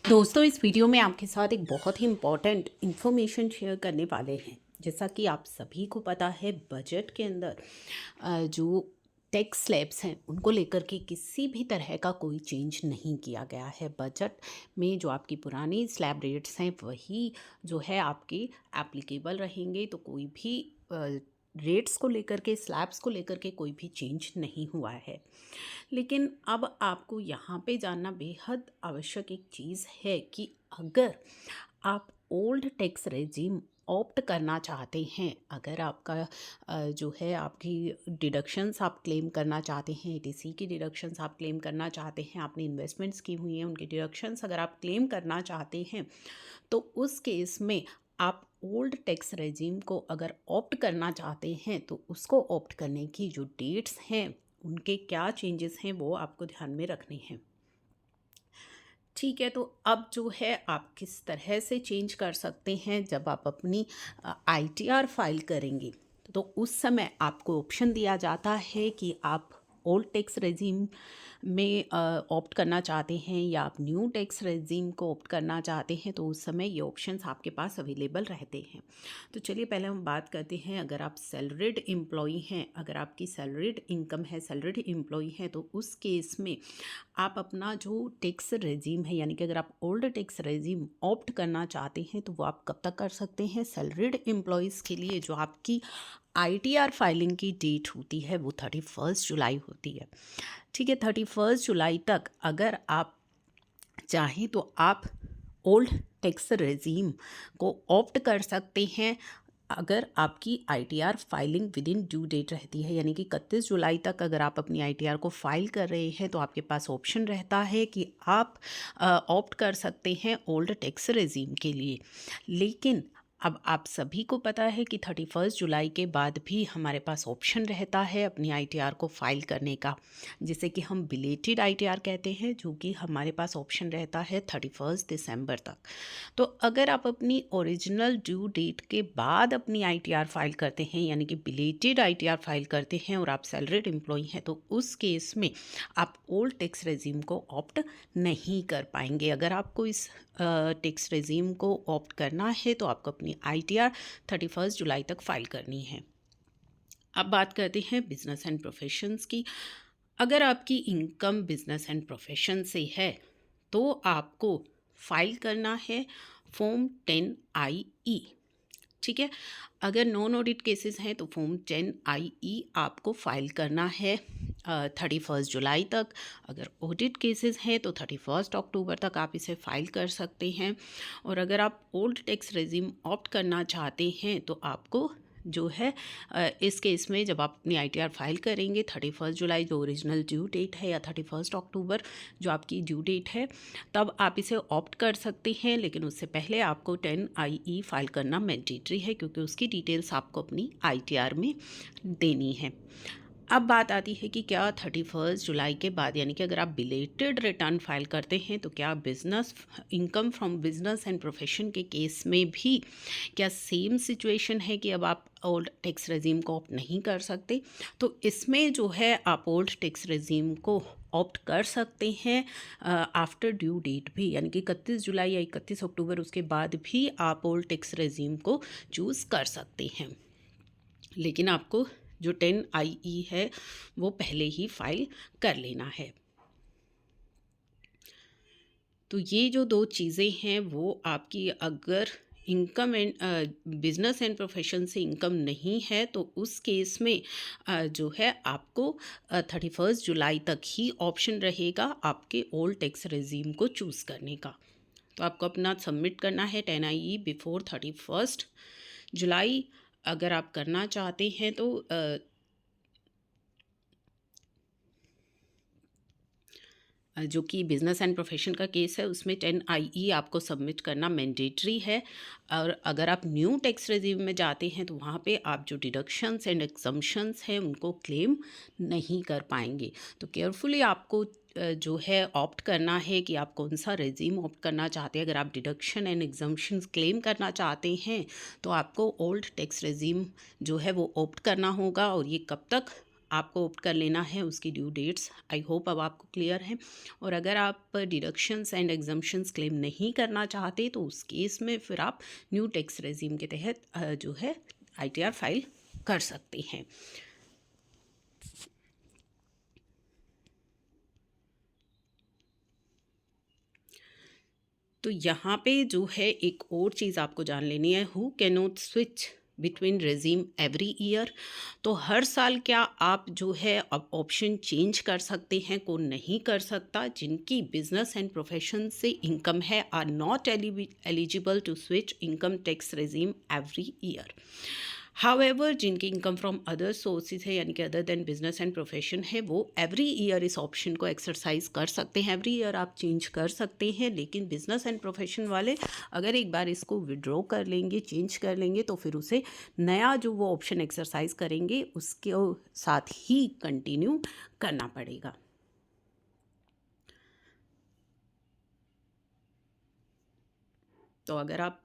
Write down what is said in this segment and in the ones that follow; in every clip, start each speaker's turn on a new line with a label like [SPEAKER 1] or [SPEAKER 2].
[SPEAKER 1] दोस्तों, इस वीडियो में आपके साथ एक बहुत ही इम्पॉर्टेंट इन्फॉर्मेशन शेयर करने वाले हैं। जैसा कि आप सभी को पता है, बजट के अंदर जो टैक्स स्लैब्स हैं उनको लेकर के किसी भी तरह का कोई चेंज नहीं किया गया है। बजट में जो आपकी पुरानी स्लैब रेट्स हैं वही जो है आपके एप्लीकेबल रहेंगे। तो कोई भी रेट्स को लेकर के, स्लैब्स को लेकर के कोई भी चेंज नहीं हुआ है। लेकिन अब आपको यहाँ पे जानना बेहद आवश्यक एक चीज़ है कि अगर आप ओल्ड टैक्स रेजिम ऑप्ट करना चाहते हैं, अगर आपका जो है आपकी डिडक्शंस आप क्लेम करना चाहते हैं, एटीसी की डिडक्शंस आप क्लेम करना चाहते हैं, आपने इन्वेस्टमेंट्स की हुई हैं उनकी डिडक्शंस अगर आप क्लेम करना चाहते हैं, तो उस केस में आप ओल्ड टैक्स रेजिम को अगर ऑप्ट करना चाहते हैं तो उसको ऑप्ट करने की जो डेट्स हैं उनके क्या चेंजेस हैं वो आपको ध्यान में रखने हैं। ठीक है, तो अब जो है आप किस तरह से चेंज कर सकते हैं, जब आप अपनी आईटीआर फाइल करेंगे तो उस समय आपको ऑप्शन दिया जाता है कि आप ओल्ड टैक्स रेजिम में ऑप्ट करना चाहते हैं या आप न्यू टैक्स रेजिम को ऑप्ट करना चाहते हैं। तो उस समय ये ऑप्शंस आपके पास अवेलेबल रहते हैं। तो चलिए पहले हम बात करते हैं, अगर आप सैलरीड एम्प्लॉई हैं, अगर आपकी सैलरीड इनकम है, सैलरीड एम्प्लॉई हैं, तो उस केस में आप अपना जो टैक्स रेजिम है, यानी कि अगर आप ओल्ड टैक्स रेजिम ऑप्ट करना चाहते हैं तो वो आप कब तक कर सकते हैं। सैलरीड एम्प्लॉयज़ के लिए जो आपकी आईटीआर फाइलिंग की डेट होती है वो 31 जुलाई होती है। ठीक है, 31 जुलाई तक अगर आप चाहें तो आप ओल्ड टैक्स रेजिम को ऑप्ट कर सकते हैं, अगर आपकी ITR filing within due date रहती है। यानी कि 31 जुलाई तक अगर आप अपनी आईटीआर को फाइल कर रहे हैं तो आपके पास ऑप्शन रहता है कि आप ऑप्ट कर सकते हैं ओल्ड टैक्स रेजिम के लिए। लेकिन अब आप सभी को पता है कि 31 जुलाई के बाद भी हमारे पास ऑप्शन रहता है अपनी आईटीआर को फाइल करने का, जिसे कि हम बिलेटेड आईटीआर कहते हैं, जो कि हमारे पास ऑप्शन रहता है 31 दिसंबर तक। तो अगर आप अपनी ओरिजिनल ड्यू डेट के बाद अपनी आईटीआर फाइल करते हैं, यानी कि बिलेटेड आईटीआर फाइल करते हैं और आप सैलरीड एम्प्लॉई हैं, तो उस केस में आप ओल्ड टैक्स रेजिम को ऑप्ट नहीं कर पाएंगे। अगर आपको इस टैक्स रेजिम को ऑप्ट करना है तो आपको अपनी आईटीआर 31 जुलाई तक फाइल करनी है। अब बात करते हैं बिजनेस एंड प्रोफेशंस की। अगर आपकी इनकम बिजनेस एंड प्रोफेशन से है तो आपको फाइल करना है फॉर्म 10IE। ठीक है, अगर नॉन ऑडिट केसेस हैं तो फॉर्म 10IE आपको फाइल करना है 31 जुलाई तक। अगर ऑडिट केसेस हैं तो 31 अक्टूबर तक आप इसे फाइल कर सकते हैं। और अगर आप ओल्ड टैक्स रेजिम ऑप्ट करना चाहते हैं तो आपको जो है इस केस में जब आप अपनी आईटीआर फाइल करेंगे 31 जुलाई जो ओरिजिनल ड्यू डेट है, या 31 अक्टूबर जो आपकी ड्यू डेट है, तब आप इसे ऑप्ट कर सकते हैं। लेकिन उससे पहले आपको 10IE फाइल करना मैंडेटरी है, क्योंकि उसकी डिटेल्स आपको अपनी आईटीआर में देनी है। अब बात आती है कि क्या 31 जुलाई के बाद, यानी कि अगर आप बिलेटेड रिटर्न फाइल करते हैं, तो क्या business income from business and profession के केस में भी क्या सेम सिचुएशन है कि अब आप ओल्ड टैक्स रेजिम को ऑप्ट नहीं कर सकते। तो इसमें जो है आप ओल्ड टैक्स रेजिम को ऑप्ट कर सकते हैं आफ्टर ड्यू डेट भी, यानी कि 31 जुलाई या 31 अक्टूबर उसके बाद भी आप ओल्ड टैक्स रेजिम को चूज़ कर सकते हैं। लेकिन आपको जो 10IE है वो पहले ही फाइल कर लेना है। तो ये जो दो चीज़ें हैं वो आपकी, अगर income and business and profession से इनकम नहीं है तो उस केस में जो है आपको 31 जुलाई तक ही ऑप्शन रहेगा आपके ओल्ड टैक्स रेजिम को चूज़ करने का। तो आपको अपना सबमिट करना है 10IE बिफोर 31 जुलाई। अगर आप करना चाहते हैं तो जो कि बिज़नेस एंड प्रोफेशन का केस है उसमें 10IE आपको सबमिट करना मैंडेटरी है। और अगर आप न्यू टैक्स रेजिम में जाते हैं तो वहाँ पे आप जो डिडक्शंस एंड एग्जम्पशंस हैं उनको क्लेम नहीं कर पाएंगे। तो केयरफुली आपको जो है ऑप्ट करना है कि आप कौन सा रेजिम ऑप्ट करना चाहते हैं। अगर आप डिडक्शन एंड एग्जम्पशंस क्लेम करना चाहते हैं तो आपको ओल्ड टैक्स रेजिम जो है वो ऑप्ट करना होगा। और ये कब तक आपको ऑप्ट कर लेना है उसकी ड्यू डेट्स। आई होप अब आपको क्लियर है। और अगर आप डिडक्शंस एंड एग्जम्पशंस क्लेम नहीं करना चाहते तो उस केस में फिर आप न्यू टैक्स रेजिम के तहत जो है ITR फाइल कर सकते हैं। तो यहाँ पे जो है एक और चीज़ आपको जान लेनी है, who can not switch between regime every year. तो हर साल क्या आप जो है अब ऑप्शन चेंज कर सकते हैं, कौन नहीं कर सकता? जिनकी बिजनेस एंड प्रोफेशन से इनकम है are not eligible to switch income tax regime every year. However जिनकी इनकम फ्रॉम अदर सोर्सेज है, यानी कि other than business and profession है, वो एवरी ईयर इस ऑप्शन को एक्सरसाइज कर सकते हैं। एवरी ईयर आप चेंज कर सकते हैं, लेकिन बिजनेस एंड प्रोफेशन वाले अगर एक बार इसको विड्रॉ कर लेंगे, चेंज कर लेंगे, तो फिर उसे नया जो वो ऑप्शन एक्सरसाइज करेंगे उसके साथ ही कंटिन्यू करना पड़ेगा। तो अगर आप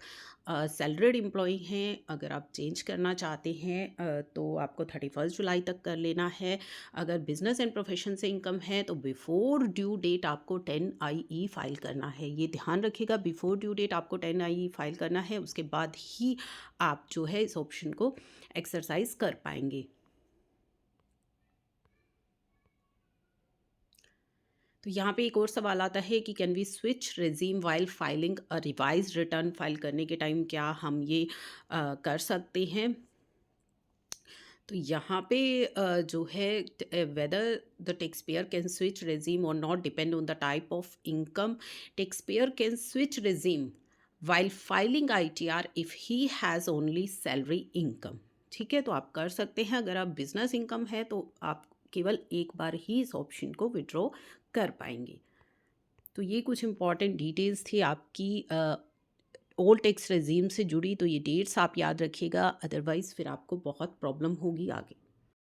[SPEAKER 1] सैलरीड एम्प्लॉई हैं, अगर आप चेंज करना चाहते हैं तो आपको 31 जुलाई तक कर लेना है। अगर बिजनेस एंड प्रोफेशन से इनकम है तो बिफोर ड्यू डेट आपको 10IE फाइल करना है। ये ध्यान रखिएगा, बिफोर ड्यू डेट आपको 10IE फाइल करना है, उसके बाद ही आप जो है इस ऑप्शन को एक्सरसाइज कर पाएंगे। तो यहाँ पे एक और सवाल आता है कि can we switch regime while filing a revise return? File करने के टाइम क्या हम ये कर सकते हैं? तो यहाँ पे जो है whether the tax payer can switch regime और not depend on the type of income. Tax payer can switch regime while filing ITR if he has only salary income. ठीक है, तो आप कर सकते हैं। अगर आप बिजनेस इनकम है तो आप केवल एक बार ही इस ऑप्शन को विड्रॉ कर पाएंगे। तो ये कुछ इंपॉर्टेंट डिटेल्स थी आपकी ओल्ड टैक्स रेजीम से जुड़ी। तो ये डेट्स आप याद रखिएगा, अदरवाइज़ फिर आपको बहुत प्रॉब्लम होगी आगे।